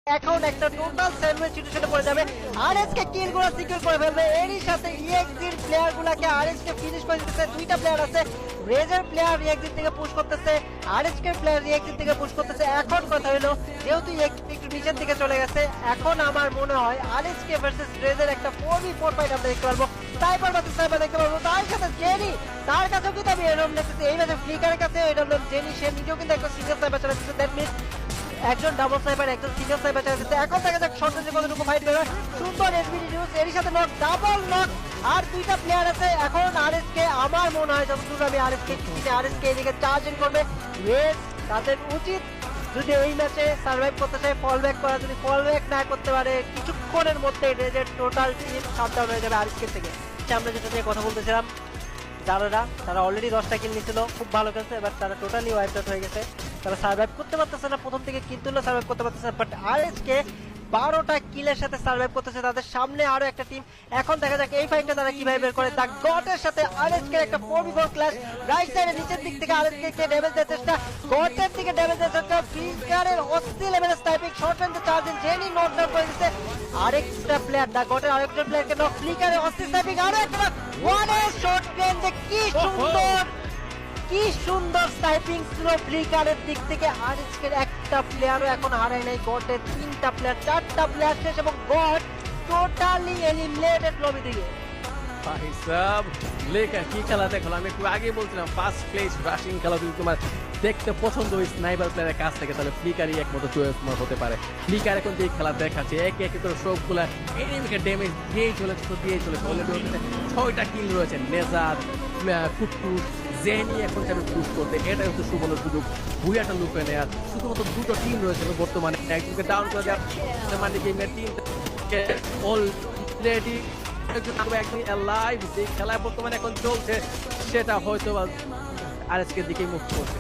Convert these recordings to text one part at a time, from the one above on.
এখন একটা total sandwich সিচুয়েশনে পড়ে যাবে। আরএসকে কিলগুলো সিকিউর করে ফেলবে। এরই সাথে ইএক্সির প্লেয়ারগুলোকে আরএসকে ফিনিশ করে দিতেছে। দুইটা প্লেয়ার আছে, রেজের প্লেয়ার ইএক্সি থেকে পুশ করতেছে, আরএসকে প্লেয়ার ইএক্সি থেকে পুশ করতেছে। এখন কথা হলো, যেহেতু ইএক্সি একটু নিচের দিকে চলে গেছে, এখন আমার মনে হয় আরএসকে ভার্সেস রেজের একটা 4v4 ফাইট আমরা দেখতে পারবো। সাইবার ভার্সেস সাইবার দেখতে পারবো। তার সাথে জেনি, তার কাছেও কিন্তু আমি এরকম দেখতেছি এই ম্যাচে ফ্লিকারের কাছে এটা হলো জেনি, সে নিজেও কিন্তু একটা সিঙ্গেল সাইবার চালাচ্ছে। দ্যাট মিনস একজন ডাবল স্নাইপার, একজন সিঙ্গেল স্নাইপার চালাচ্ছে। এখন দেখা যাক শর্ট রেঞ্জে কতটুকু ফাইট করে। সুন্দর এসবিডি নিউজ, এরই সাথে নক, ডাবল নক, আর দুইটা প্লেয়ার আছে। এখন আরএসকে, আমার মনে হয় যতদূর আমি আরএসকে এদিকে চার্জিং করবে। রেস তাদের উচিত যদি এই ম্যাচে সার্ভাইভ করতে চায় ফল ব্যাক করা। যদি ফল ব্যাক না করতে পারে কিছুক্ষণের মধ্যে রেজের টোটাল টিম শাটডাউন হয়ে যাবে আরএসকে থেকে। আমরা যেটা নিয়ে কথা বলতেছিলাম, তারা অলরেডি 10টা কিল নিয়েছিল, খুব ভালো খেলছে। এবার তারা টোটালি ওয়াইপ আউট হয়ে গেছে। তারা সার্ভাইভ করতে পারতেছে না, প্রথম থেকে কিন্তু সার্ভাইভ করতে পারতেছে না। বাট আরএসকে 12টা কিলের সাথে সার্ভাইভ করতেছে। তাদের সামনে আরো একটা টিম। এখন দেখা যাক এই ফাইটটা তারা কিভাবে বের করে। দা গটের সাথে আরএসকে একটা 4v4 ক্ল্যাশ। রাইট সাইডে নিচের দিক থেকে আরএসকে কে ড্যামেজ দেওয়ার চেষ্টা, গটের দিকে ড্যামেজ দেওয়ার চেষ্টা। ফ্রিকারের অস্থির লেভেলের স্নাইপিং, শর্ট রেঞ্জে চার্জিং, জেনি নক ডাউন করে দিচ্ছে। আরেকটা প্লেয়ার, দা গটের আরেকজন প্লেয়ারকে নক, ফ্লিকারের অস্থির স্নাইপিং, আরো একটা ওয়ানে শর্ট রেঞ্জে। কি সুন্দর স্নাইপিং ছিল ফ্লিকারের দিক থেকে। আরএসকের একটা প্লেয়ারও এখন হারায় নাই। গটের 3টা প্লেয়ার, 4টা প্লেয়ার শেষ এবং গট টোটালি এলিমিনেটেড লবি থেকে। ভাই সাব লেখা কি খেলা দেখলাম, আমি একটু আগে বলছিলাম ফার্স্ট প্লেস রাশিং খেলা যদি তোমার দেখতে পছন্দ ওই স্নাইপার প্লেয়ারের কাছ থেকে, তাহলে ফ্লিকারই একমাত্র চয়েস তোমার হতে পারে। ফ্লিকার এখন যে খেলা দেখাচ্ছে, একে একে করে সবগুলা এনিমিকে ড্যামেজ দিয়েই চলেছে অলরেডি 6টা কিল রয়েছে। নেজার, কুটকুট, জেনি এখন যাবে পুশ করতে। এটা হচ্ছে সুবর্ণ সুযোগ বুয়াটা লুপে নেয়ার। শুধুমাত্র দুটো টিম রয়েছে বর্তমানে, একজনকে ডাউন করে দেওয়া মানে গেমের টিম অলরেডি যে খেলা বর্তমানে এখন চলছে সেটা হয়তো আরএসকে দিকেই মুখ করছে।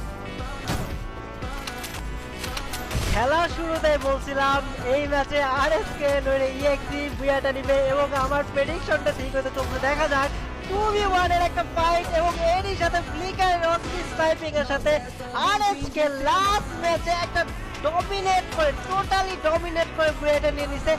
খেলা শুরুতে বলছিলাম এই ম্যাচে আরএসকে নইলে ইএক্সি বুয়াটা নিবে এবং আমার প্রেডিকশনটা ঠিক হতে চলছে। দেখা যাক 2v1 এর একটা ফাইট এবং এরই সাথে ফ্লিকারের অস্থির স্নাইপিং এর সাথে আরএসকে লাস্ট ম্যাচে একটা টোটালি ডমিনেট করে বুয়াটা নিয়ে নিছে।